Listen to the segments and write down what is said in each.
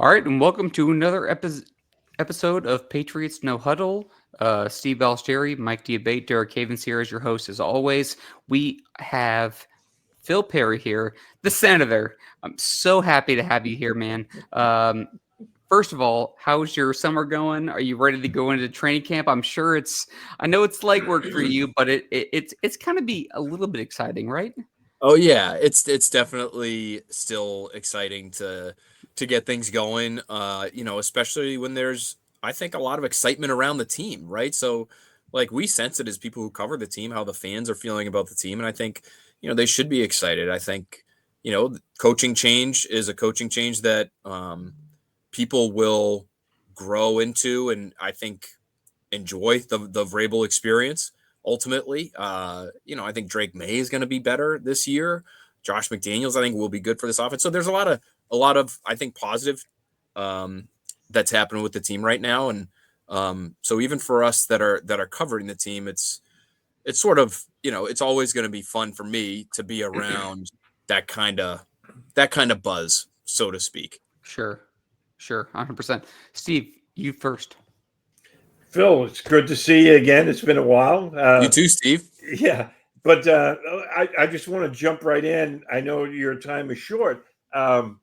All right, and welcome to another episode of Patriots No Huddle. Steve Ballsterici, Mike Diabate, Derek Havens here as your host. As always, we have Phil Perry here, the senator. I'm so happy to have you here, man. First of all, how's your summer going? Are you ready to go into training camp? I know it's light work for you, but it's kind of be a little bit exciting, right? Oh yeah, it's definitely still exciting to get things going. Especially when there's I think a lot of excitement around the team, right? So like we sense it as people who cover the team, how the fans are feeling about the team, and I think they should be excited. I think coaching change is a coaching change that people will grow into, and I think enjoy the Vrabel experience. Ultimately, I think Drake May is going to be better this year. Josh McDaniels, I think, will be good for this offense. So there's a lot of I think positive um, that's happening with the team right now, and so even for us that are covering the team, it's sort of it's always going to be fun for me to be around that kind of that kind of buzz, so to speak. Sure, sure, 100%. Steve, you first. Phil, it's good to see you again. It's been a while. You too, Steve. Yeah, but I just want to jump right in. I know your time is short. Um,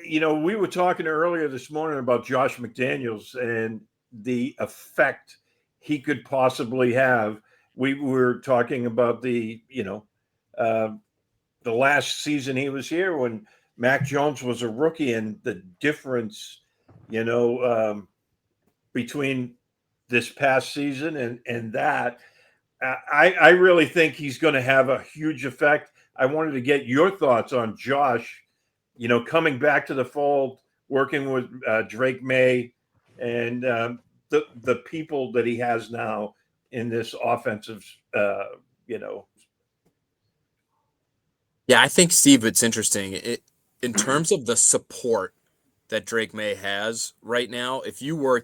we were talking earlier this morning about Josh McDaniels and the effect he could possibly have. We were talking about uh, the last season he was here when Mac Jones was a rookie and the difference, you know, um, between this past season and that. I really think he's going to have a huge effect. I wanted to get your thoughts on Josh, coming back to the fold, working with Drake May and the people that he has now in this offensive, you know. Yeah, I think Steve, it's interesting. In terms of the support that Drake May has right now, if you were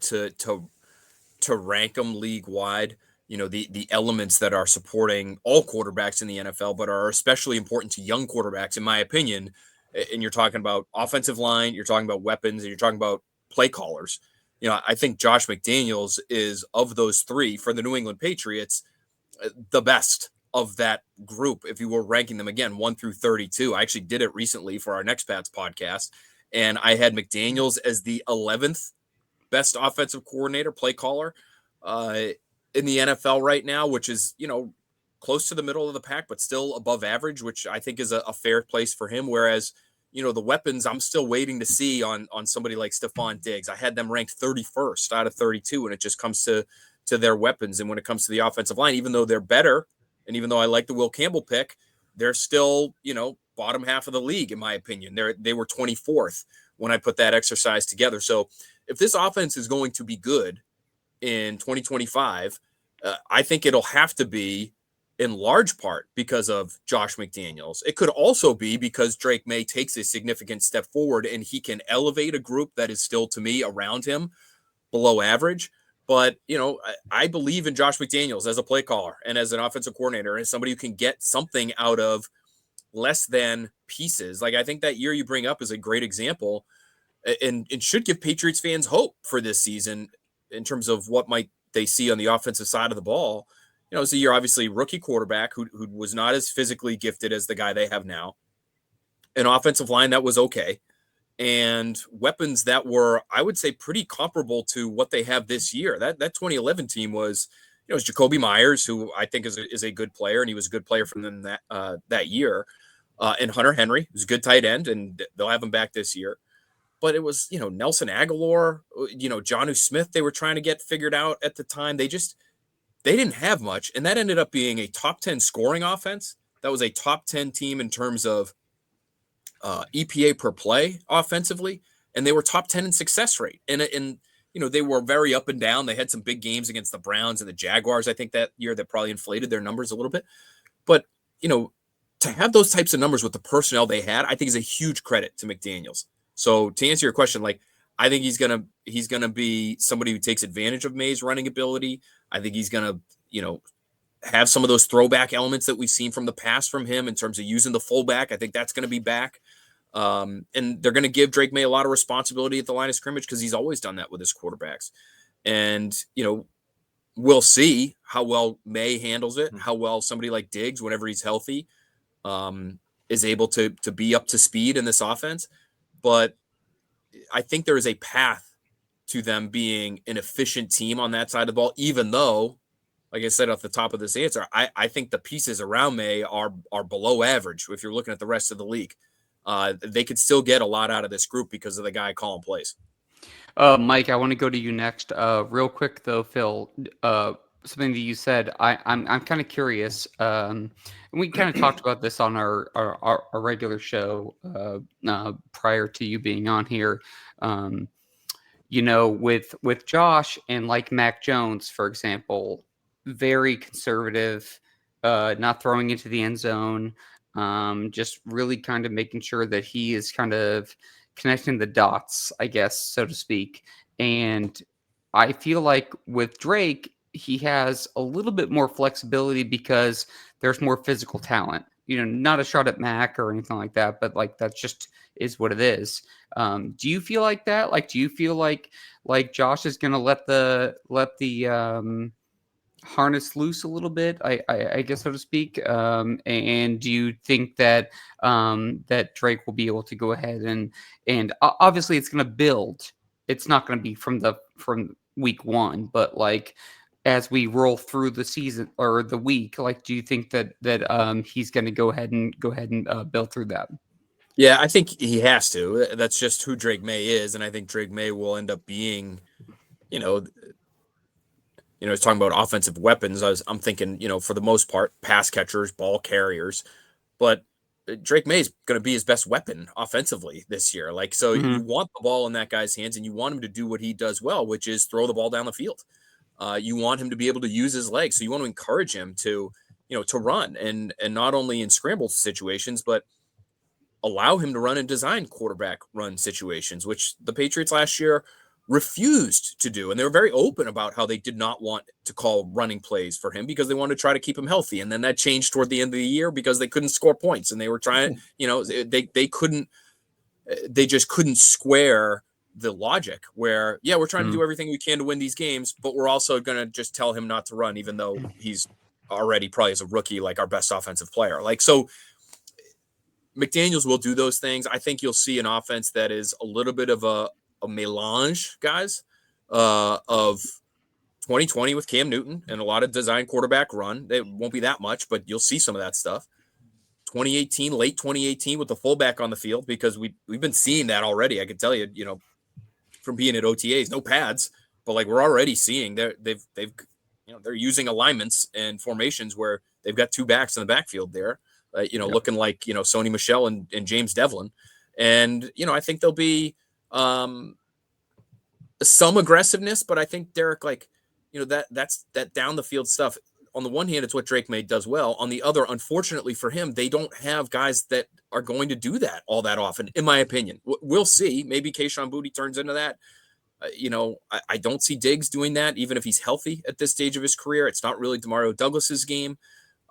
to rank them league wide, the elements that are supporting all quarterbacks in the NFL, but are especially important to young quarterbacks, in my opinion. And you're talking about offensive line, you're talking about weapons, and you're talking about play callers. I think Josh McDaniels is of those three for the New England Patriots the best of that group if you were ranking them again 1 through 32. I actually did it recently for our next Pats podcast, and I had McDaniels as the 11th best offensive coordinator, play caller uh, in the NFL right now, which is close to the middle of the pack, but still above average, which I think is a fair place for him. Whereas the weapons, I'm still waiting to see on somebody like Stephon Diggs. I had them ranked 31st out of 32, and it just comes to their weapons. And when it comes to the offensive line, even though they're better, and even though I like the Will Campbell pick, they're still bottom half of the league in my opinion. They were 24th when I put that exercise together. So if this offense is going to be good in 2025, I think it'll have to be in large part because of Josh McDaniels. It could also be because Drake May takes a significant step forward and he can elevate a group that is still, to me, around him below average. But, I believe in Josh McDaniels as a play caller and as an offensive coordinator and somebody who can get something out of less than pieces. Like, I think that year you bring up is a great example and it should give Patriots fans hope for this season in terms of what might they see on the offensive side of the ball. It's a year, obviously, rookie quarterback who was not as physically gifted as the guy they have now, an offensive line that was okay, and weapons that were, I would say, pretty comparable to what they have this year. That 2011 team was, it was Jacoby Myers, who I think is a good player, and he was a good player from them that year, and Hunter Henry, who's a good tight end, and they'll have him back this year. But it was, Nelson Aguilar, Jonnu Smith, they were trying to get figured out at the time. They didn't have much, and that ended up being a top 10 scoring offense. That was a top 10 team in terms of EPA per play offensively, and they were top 10 in success rate. And they were very up and down. They had some big games against the Browns and the Jaguars, I think, that year that probably inflated their numbers a little bit. But, to have those types of numbers with the personnel they had, I think is a huge credit to McDaniels. So to answer your question, like, I think he's gonna be somebody who takes advantage of May's running ability. I think he's gonna, have some of those throwback elements that we've seen from the past from him in terms of using the fullback. I think that's going to be back. And they're going to give Drake May a lot of responsibility at the line of scrimmage because he's always done that with his quarterbacks. And, we'll see how well May handles it, how well somebody like Diggs, whenever he's healthy, is able to be up to speed in this offense. But I think there is a path to them being an efficient team on that side of the ball, even though, like I said off the top of this answer, I think the pieces around May are below average. If you're looking at the rest of the league, they could still get a lot out of this group because of the guy calling plays. Mike, I want to go to you next. Real quick though, Phil, something that you said, I'm kind of curious. And we kind of talked about this on our regular show prior to you being on here. With Josh and like Mac Jones, for example, very conservative, not throwing into the end zone, just really kind of making sure that he is kind of connecting the dots, I guess, so to speak. And I feel like with Drake, he has a little bit more flexibility because there's more physical talent. Not a shot at Mac or anything like that, but like that just is what it is. Do you feel like that? Like, do you feel like Josh is going to let the harness loose a little bit, I guess, so to speak? And do you think that that Drake will be able to go ahead and obviously it's going to build. It's not going to be from week one, but like as we roll through the season or the week, like, do you think that he's going to go ahead and build through that? Yeah, I think he has to. That's just who Drake May is, and I think Drake May will end up being, he's talking about offensive weapons. I'm thinking, for the most part, pass catchers, ball carriers, but Drake May is going to be his best weapon offensively this year. Like, so you want the ball in that guy's hands, and you want him to do what he does well, which is throw the ball down the field. You want him to be able to use his legs, so you want to encourage him to run, and not only in scramble situations, but allow him to run and design quarterback run situations, which the Patriots last year refused to do. And they were very open about how they did not want to call running plays for him because they wanted to try to keep him healthy. And then that changed toward the end of the year because they couldn't score points, and they were trying, they just couldn't square the logic where, we're trying to do everything we can to win these games, but we're also going to just tell him not to run, even though he's already probably as a rookie, like our best offensive player. Like, so McDaniels will do those things. I think you'll see an offense that is a little bit of a melange, guys, of 2020 with Cam Newton and a lot of design quarterback run. It won't be that much, but you'll see some of that stuff. 2018, late 2018 with the fullback on the field, because we've been seeing that already. I can tell you, from being at OTAs, no pads, but like we're already seeing they're using alignments and formations where they've got two backs in the backfield there. Looking like, Sony Michel and James Devlin. And, I think there'll be some aggressiveness, but I think Derek, like, that's that down the field stuff. On the one hand, it's what Drake May does well. On the other, unfortunately for him, they don't have guys that are going to do that all that often, in my opinion. We'll see. Maybe Kayshon Boutte turns into that. I don't see Diggs doing that, even if he's healthy at this stage of his career. It's not really Demario Douglas's game.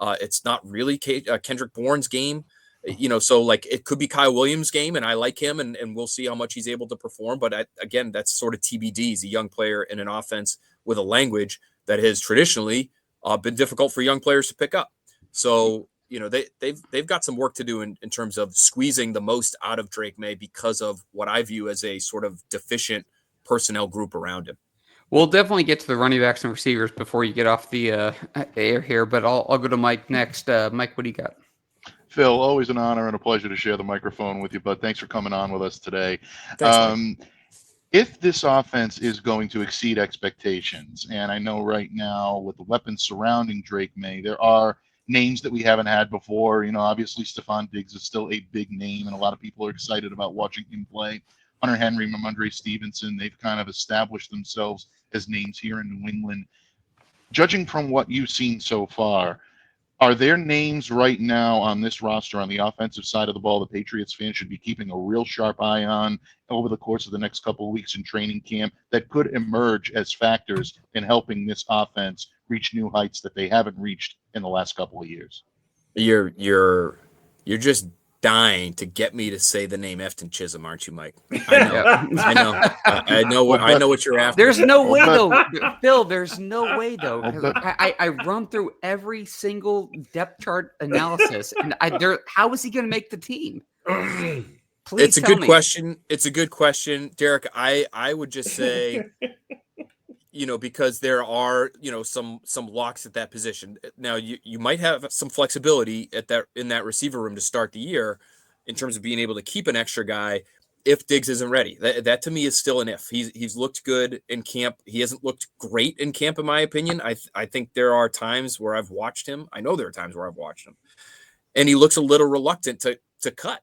It's not really Kendrick Bourne's game, so like it could be Kyle Williams' game, and I like him, and we'll see how much he's able to perform. But again, that's sort of TBD. He's a young player in an offense with a language that has traditionally been difficult for young players to pick up. So, they've got some work to do in terms of squeezing the most out of Drake May because of what I view as a sort of deficient personnel group around him. We'll definitely get to the running backs and receivers before you get off the air here, but I'll go to Mike next. Mike, what do you got? Phil, always an honor and a pleasure to share the microphone with you, bud. Thanks for coming on with us today. Thanks, if this offense is going to exceed expectations, and I know right now with the weapons surrounding Drake May, there are names that we haven't had before. Obviously Stephon Diggs is still a big name, and a lot of people are excited about watching him play. Hunter Henry, Ramondre Stevenson, they've kind of established themselves as names here in New England. Judging from what you've seen so far, are there names right now on this roster on the offensive side of the ball the Patriots fans should be keeping a real sharp eye on over the course of the next couple of weeks in training camp that could emerge as factors in helping this offense reach new heights that they haven't reached in the last couple of years? You're just dying to get me to say the name Efton Chisholm, aren't you, Mike? I know. I know. I know what you're after. There's no Well, way but- though, Phil. There's no way though. Well, 'Cause but- I run through every single depth chart analysis, and how is he going to make the team? Please It's a tell good me. question. It's a good question, Derek. I would just say, because there are, some locks at that position. Now you might have some flexibility in that receiver room to start the year in terms of being able to keep an extra guy if Diggs isn't ready. That to me is still an if. He's looked good in camp. He hasn't looked great in camp, in my opinion. I think there are times where I've watched him. I know there are times where I've watched him, and he looks a little reluctant to cut.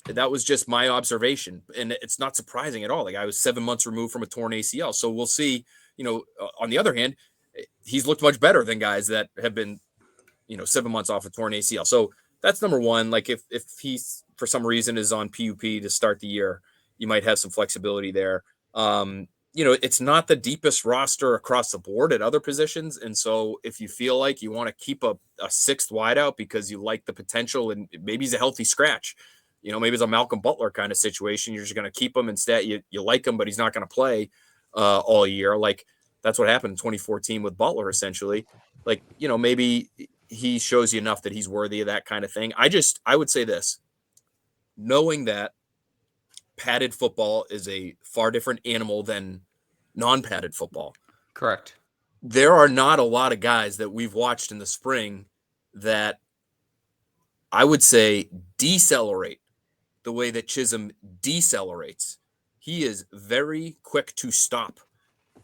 That was just my observation, and it's not surprising at all. Like, I was 7 months removed from a torn ACL, so we'll see. On the other hand, he's looked much better than guys that have been, 7 months off a torn ACL. So that's number one. Like, if he's for some reason is on PUP to start the year, you might have some flexibility there. It's not the deepest roster across the board at other positions, and so if you feel like you want to keep a sixth wideout because you like the potential and maybe he's a healthy scratch. Maybe it's a Malcolm Butler kind of situation. You're just going to keep him instead. You like him, but he's not going to play all year. Like, that's what happened in 2014 with Butler, essentially. Like, maybe he shows you enough that he's worthy of that kind of thing. I would say this, knowing that padded football is a far different animal than non-padded football. Correct. There are not a lot of guys that we've watched in the spring that I would say decelerate the way that Chisholm decelerates. He is very quick to stop,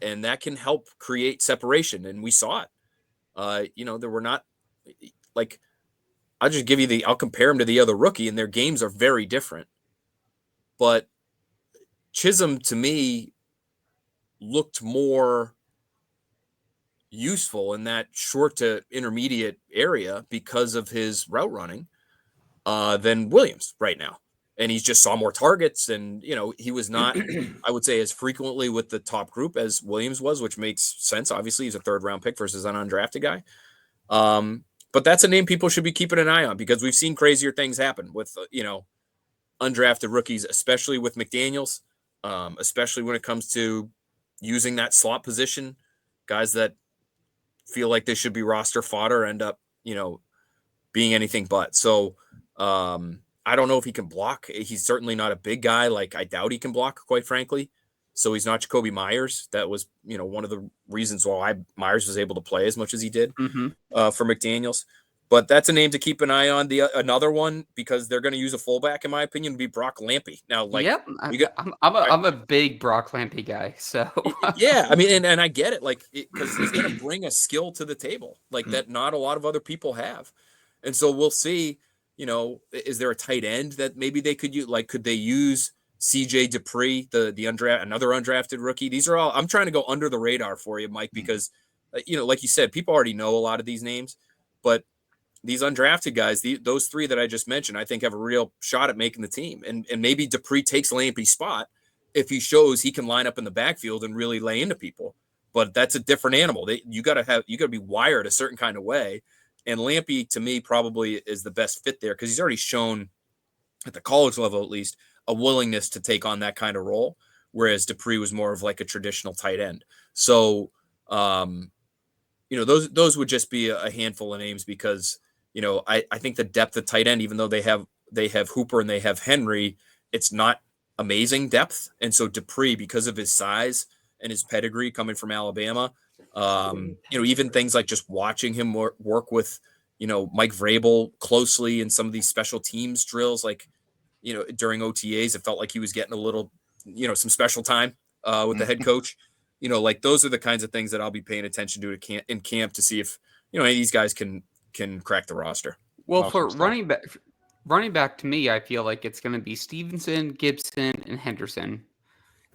and that can help create separation. And we saw it. There were not, like, I'll compare him to the other rookie, and their games are very different. But Chisholm, to me, looked more useful in that short to intermediate area because of his route running than Williams right now. And he just saw more targets, and he was not, I would say, as frequently with the top group as Williams was, which makes sense. Obviously, he's a third-round pick versus an undrafted guy. But that's a name people should be keeping an eye on, because we've seen crazier things happen with undrafted rookies, especially with McDaniels, especially when it comes to using that slot position. Guys that feel like they should be roster fodder end up being anything but. So I don't know if he can block. He's certainly not a big guy. Like, I doubt he can block, quite frankly. So he's not Jacoby Myers. That was, one of the reasons why Myers was able to play as much as he did for McDaniels. But that's a name to keep an eye on. Another one, because they're going to use a fullback, in my opinion, would be Brock Lampy. Now, like, yep, I'm a big Brock Lampy guy. So yeah, I mean, and I get it, like, because he's going to bring a skill to the table, like, that not a lot of other people have. And so we'll see. Is there a tight end that maybe they could use? Like, could they use CJ Dupree, another undrafted rookie? These are all, I'm trying to go under the radar for you, Mike, because like you said, people already know a lot of these names, but these undrafted guys, those three that I just mentioned, I think have a real shot at making the team. And maybe Dupree takes Lampy's spot if he shows he can line up in the backfield and really lay into people. But that's a different animal. You got to be wired a certain kind of way. And Lampy, to me, probably is the best fit there, because he's already shown, at the college level at least, a willingness to take on that kind of role, whereas Dupree was more of like a traditional tight end. So, those would just be a handful of names, because, I think the depth of tight end, even though they have Hooper and they have Henry, it's not amazing depth. And so Dupree, because of his size and his pedigree coming from Alabama, even things like just watching him work with, Mike Vrabel closely in some of these special teams drills, like, during OTAs, it felt like he was getting a little, some special time with the head coach. Like, those are the kinds of things that I'll be paying attention to in camp to see if, any of these guys can crack the roster. Well, Awesome for stuff. running back, to me, I feel like it's going to be Stevenson, Gibson, and Henderson,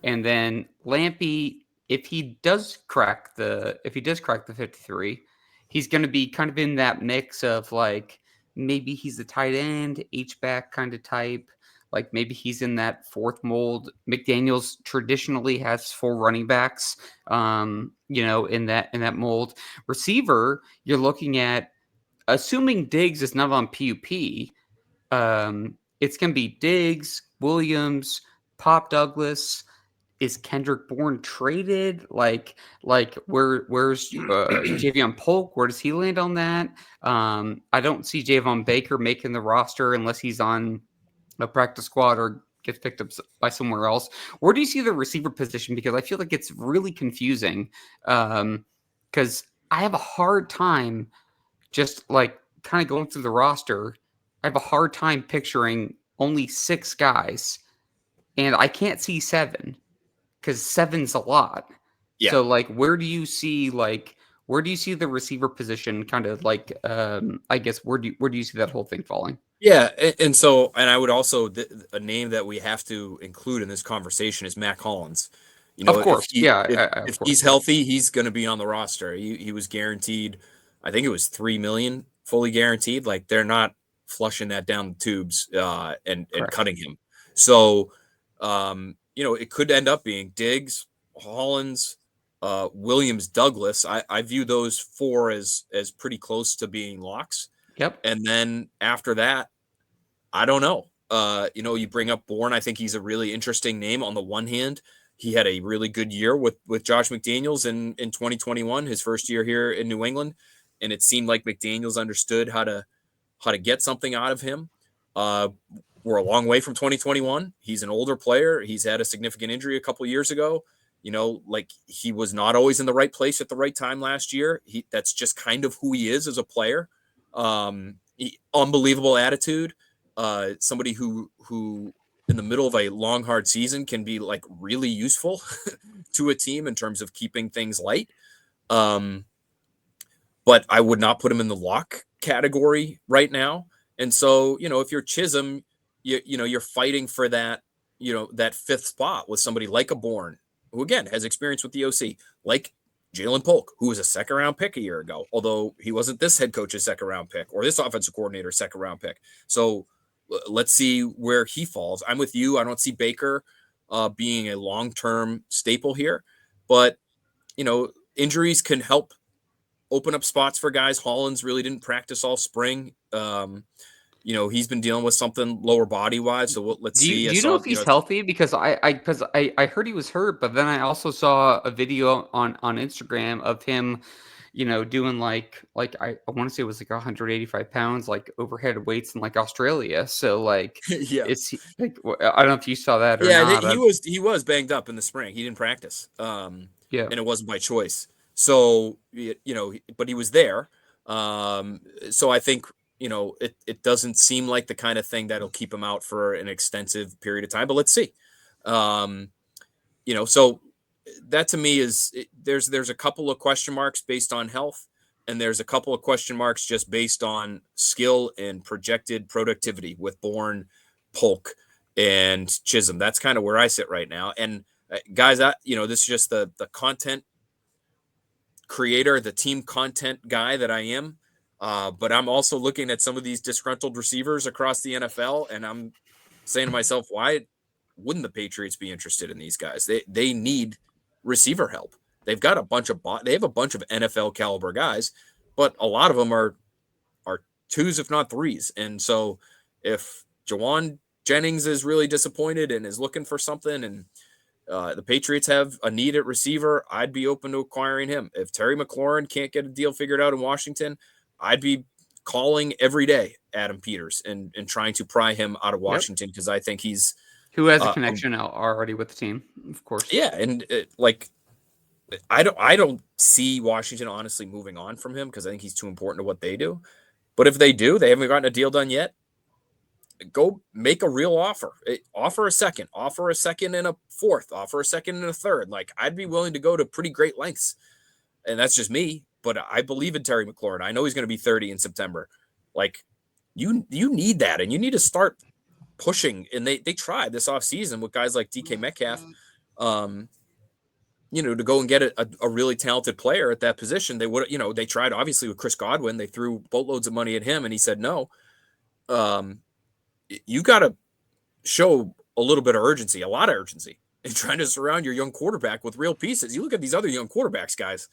and then Lampy. If he does crack the 53, he's going to be kind of in that mix of, like, maybe he's the tight end, H-back kind of type. Like, maybe he's in that fourth mold. McDaniels traditionally has 4 running backs, in that mold. Receiver, you're looking at, assuming Diggs is not on PUP, It's going to be Diggs, Williams, Pop Douglas. Is Kendrick Bourne traded? Where's Javion Polk? Where does he land on that? I don't see Javon Baker making the roster unless he's on a practice squad or gets picked up by somewhere else. Where do you see the receiver position? Because I feel like it's really confusing. Because I have a hard time just like kind of going through the roster. I have a hard time picturing only 6 guys, and I can't see 7 because 7's a lot. Yeah. So like, where do you see the receiver position kind of like, I guess, where do you see that whole thing falling? Yeah. And I would also, a name that we have to include in this conversation is Mac Hollins. Of course. If he's healthy, he's going to be on the roster. He was guaranteed, I think it was $3 million fully guaranteed. Like, they're not flushing that down the tubes and cutting him. So, it could end up being Diggs, Hollins, Williams, Douglas. I view those 4 as pretty close to being locks. Yep. And then after that, I don't know. You bring up Bourne. I think he's a really interesting name. On the one hand, he had a really good year with Josh McDaniels in 2021, his first year here in New England, and it seemed like McDaniels understood how to get something out of him. We're a long way from 2021. He's an older player. He's had a significant injury a couple of years ago. He was not always in the right place at the right time last year. That's just kind of who he is as a player. Unbelievable attitude. Somebody who in the middle of a long, hard season can be like really useful to a team in terms of keeping things light. But I would not put him in the lock category right now. And so, if you're Chisholm, you're fighting for that, that 5th spot with somebody like a Bourne, who again has experience with the OC, like Jalen Polk, who was a 2nd-round pick a year ago, although he wasn't this head coach's 2nd-round pick or this offensive coordinator's 2nd-round pick. So let's see where he falls. I'm with you. I don't see Baker being a long-term staple here, but injuries can help open up spots for guys. Hollins really didn't practice all spring. He's been dealing with something lower body wise. So let's see. Do you know if he's healthy? Because I heard he was hurt, but then I also saw a video on Instagram of him, doing like I want to say it was like 185 pounds, like overhead weights in like Australia. So like, yeah, it's like, I don't know if you saw that or not. He was banged up in the spring. He didn't practice. And it wasn't by choice. So, but he was there. So I think, it doesn't seem like the kind of thing that'll keep him out for an extensive period of time, but let's see. So that to me is there's a couple of question marks based on health, and there's a couple of question marks just based on skill and projected productivity with Bourne, Polk, and Chisholm. That's kind of where I sit right now. And guys, this is just the content creator, the team content guy that I am. But I'm also looking at some of these disgruntled receivers across the NFL, and I'm saying to myself, why wouldn't the Patriots be interested in these guys? They need receiver help. They've got a bunch of NFL caliber guys, but a lot of them are 2s, if not 3s. And so if Jawan Jennings is really disappointed and is looking for something, and the Patriots have a need at receiver, I'd be open to acquiring him. If Terry McLaurin can't get a deal figured out in Washington, I'd be calling every day Adam Peters and trying to pry him out of Washington, because I think he's who has a connection already with the team, of course. Yeah, and I don't see Washington honestly moving on from him, because I think he's too important to what they do. But if they do, they haven't gotten a deal done yet. Go make a real offer. Offer a 2nd, offer a 2nd and a 4th, offer a 2nd and a 3rd. Like, I'd be willing to go to pretty great lengths, and that's just me. But I believe in Terry McLaurin. I know he's going to be 30 in September. Like, you need that, and you need to start pushing. And they tried this offseason with guys like DK Metcalf, to go and get a really talented player at that position. They would, they tried obviously with Chris Godwin. They threw boatloads of money at him, and he said no. You got to show a little bit of urgency, a lot of urgency, in trying to surround your young quarterback with real pieces. You look at these other young quarterbacks, guys.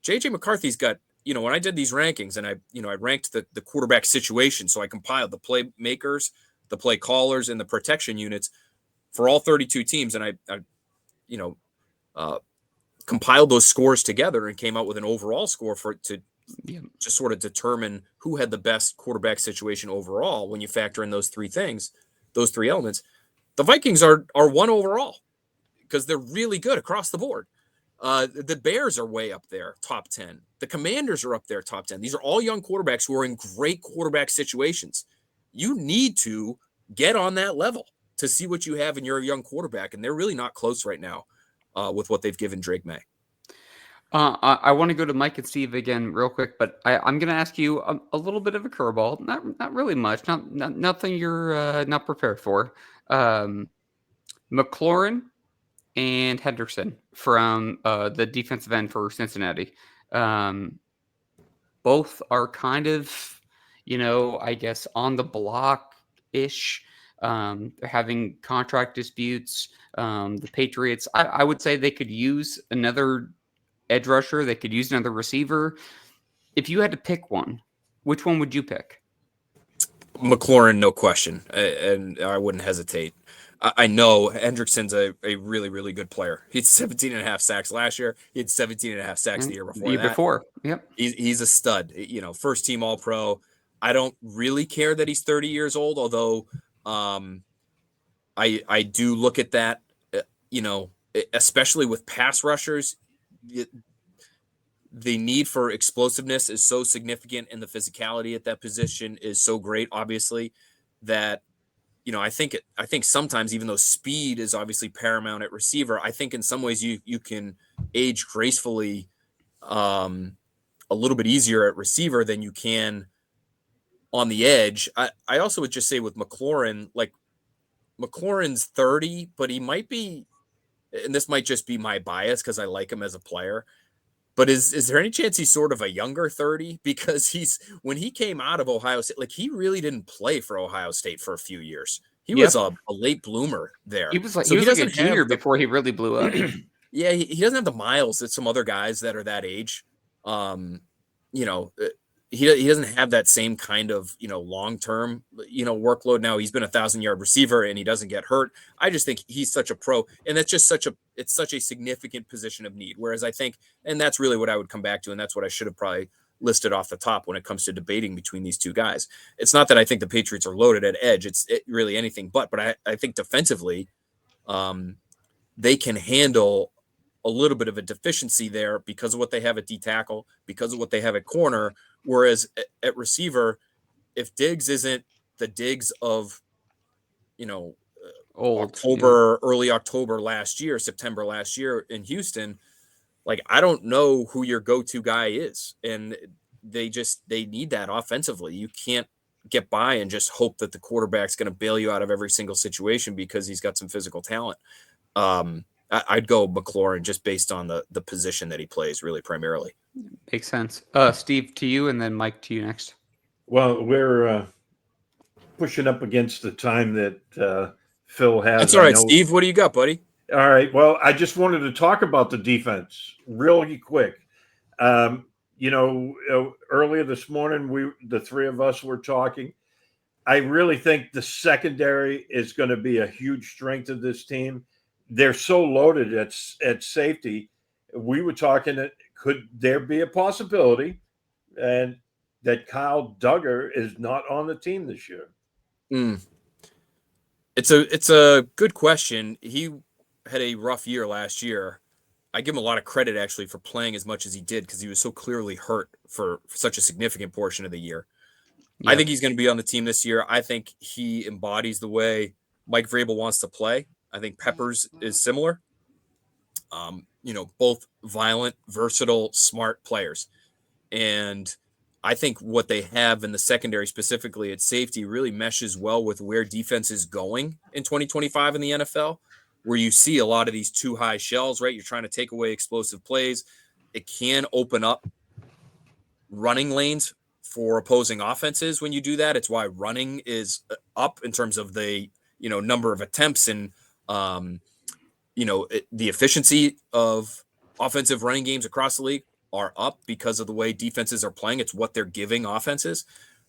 JJ McCarthy's got, when I did these rankings and I ranked the quarterback situation, so I compiled the playmakers, the play callers, and the protection units for all 32 teams, and I compiled those scores together and came out with an overall score to sort of determine who had the best quarterback situation overall. When you factor in those three things, those three elements, the Vikings are one overall because they're really good across the board. The Bears are way up there, top 10. The Commanders are up there, top 10. These are all young quarterbacks who are in great quarterback situations. You need to get on that level to see what you have in your young quarterback, and they're really not close right now with what they've given Drake May. I want to go to Mike and Steve again real quick, but I'm going to ask you a little bit of a curveball. Not really much. Nothing you're not prepared for. McLaurin and Henderson from the defensive end for Cincinnati. Both are kind of, I guess on the block-ish. They're having contract disputes. The Patriots, I would say they could use another edge rusher. They could use another receiver. If you had to pick one, which one would you pick? McLaurin, no question. And I wouldn't hesitate. I know Hendrickson's a really, really good player. He had 17 and a half sacks last year. He had 17 and a half sacks the year before. Yep. He's a stud, first team all pro. I don't really care that he's 30 years old, although I do look at that, especially with pass rushers. The need for explosiveness is so significant, and the physicality at that position is so great, obviously, that I think sometimes, even though speed is obviously paramount at receiver, I think in some ways you can age gracefully a little bit easier at receiver than you can on the edge. I also would just say with McLaurin, like McLaurin's 30, but he might be, and this might just be my bias because I like him as a player, but is there any chance he's sort of a younger 30? Because when he came out of Ohio State, like he really didn't play for Ohio State for a few years. He was a late bloomer there. He was like a junior before he really blew up. Yeah, he doesn't have the miles that some other guys that are that age. He doesn't have that same kind of, long-term, workload. Now he's been 1,000-yard receiver and he doesn't get hurt. I just think he's such a pro, and that's just it's such a significant position of need. Whereas I think, and that's really what I would come back to, and that's what I should have probably listed off the top when it comes to debating between these two guys. It's not that I think the Patriots are loaded at edge. It's really anything but I think defensively, they can handle a little bit of a deficiency there because of what they have at D tackle, because of what they have at corner. Whereas at receiver, if Diggs isn't the Diggs of, early October last year, September last year in Houston, like, I don't know who your go-to guy is. And they need that offensively. You can't get by and just hope that the quarterback's going to bail you out of every single situation because he's got some physical talent. I'd go McLaurin just based on the position that he plays, really primarily. Makes sense. Steve, to you, and then Mike, to you next. Well, we're pushing up against the time that Phil has. That's all right, Steve. What do you got, buddy? All right. Well, I just wanted to talk about the defense really quick. Earlier this morning, the three of us were talking. I really think the secondary is going to be a huge strength of this team. They're so loaded at safety. We were talking that could there be a possibility and that Kyle Duggar is not on the team this year? It's a good question. He had a rough year last year. I give him a lot of credit actually for playing as much as he did because he was so clearly hurt for such a significant portion of the year. Yeah. I think he's going to be on the team this year. I think he embodies the way Mike Vrabel wants to play. I think Peppers is similar. Both violent, versatile, smart players. And I think what they have in the secondary, specifically at safety, really meshes well with where defense is going in 2025 in the NFL, where you see a lot of these too high shells, right? You're trying to take away explosive plays. It can open up running lanes for opposing offenses when you do that. It's why running is up in terms of the, number of attempts and, the efficiency of offensive running games across the league. are up because of the way defenses are playing. It's what they're giving offenses.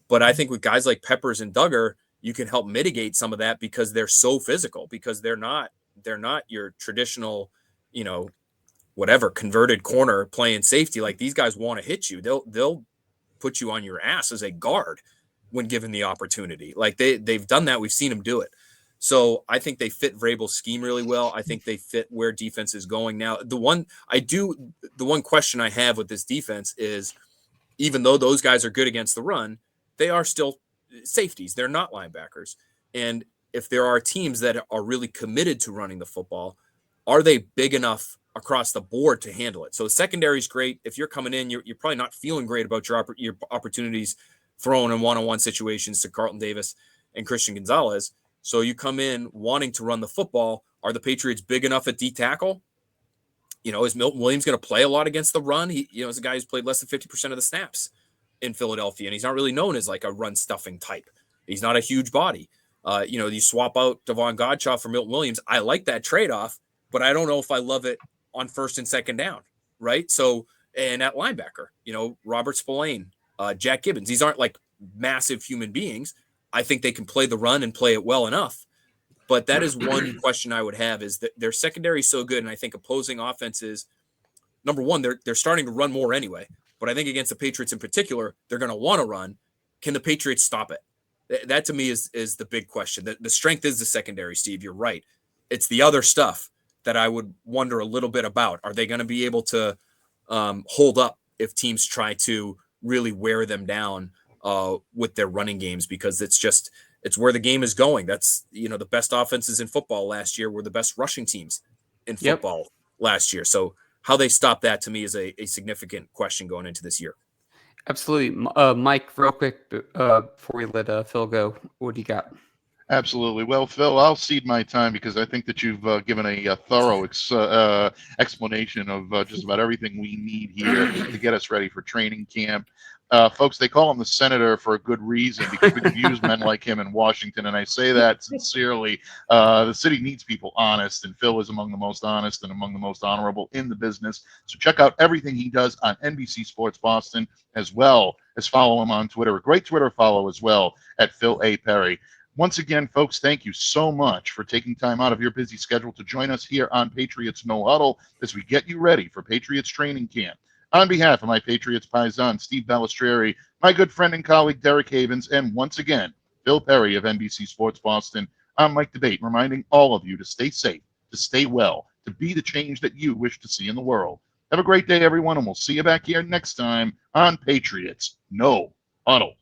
But I think with guys like Peppers and Duggar, you can help mitigate some of that because they're so physical, because they're not your traditional, whatever converted corner playing safety. Like, these guys want to hit you. They'll put you on your ass as a guard when given the opportunity. Like, they've done that. We've seen them do it. So I think they fit Vrabel's scheme really well. I think they fit where defense is going now. The one question I have with this defense is, even though those guys are good against the run, they are still safeties. They're not linebackers. And if there are teams that are really committed to running the football, are they big enough across the board to handle it? So the secondary is great. If you're coming in, you're probably not feeling great about your opportunities thrown in one-on-one situations to Carlton Davis and Christian Gonzalez. So you come in wanting to run the football. Are the Patriots big enough at D tackle? Is Milton Williams going to play a lot against the run? He, is a guy who's played less than 50% of the snaps in Philadelphia, and he's not really known as like a run stuffing type. He's not a huge body. You swap out Devon Godchaux for Milton Williams. I like that trade-off, but I don't know if I love it on first and second down, right? So, and at linebacker, Robert Spillane, Jack Gibbons, these aren't like massive human beings. I think they can play the run and play it well enough. But that is one question I would have, is that their secondary is so good. And I think opposing offenses, number one, they're starting to run more anyway. But I think against the Patriots in particular, they're going to want to run. Can the Patriots stop it? That to me is the big question. The strength is the secondary, Steve. You're right. It's the other stuff that I would wonder a little bit about. Are they going to be able to hold up if teams try to really wear them down with their running games? Because it's where the game is going. That's, the best offenses in football last year were the best rushing teams in football last year. So how they stop that, to me, is a significant question going into this year. Absolutely. Mike, real quick, before we let Phil go, what do you got? Absolutely. Well, Phil, I'll cede my time because I think that you've given a thorough explanation of just about everything we need here to get us ready for training camp. Folks, they call him the senator for a good reason, because we could use men like him in Washington, and I say that sincerely. The city needs people honest, and Phil is among the most honest and among the most honorable in the business. So check out everything he does on NBC Sports Boston, as well as follow him on Twitter. A great Twitter follow as well, at Phil A. Perry. Once again, folks, thank you so much for taking time out of your busy schedule to join us here on Patriots No Huddle as we get you ready for Patriots Training Camp. On behalf of my Patriots paisan, Steve Balistrieri, my good friend and colleague, Derek Havens, and once again, Phil Perry of NBC Sports Boston, I'm Mike Debate, reminding all of you to stay safe, to stay well, to be the change that you wish to see in the world. Have a great day, everyone, and we'll see you back here next time on Patriots No Huddle.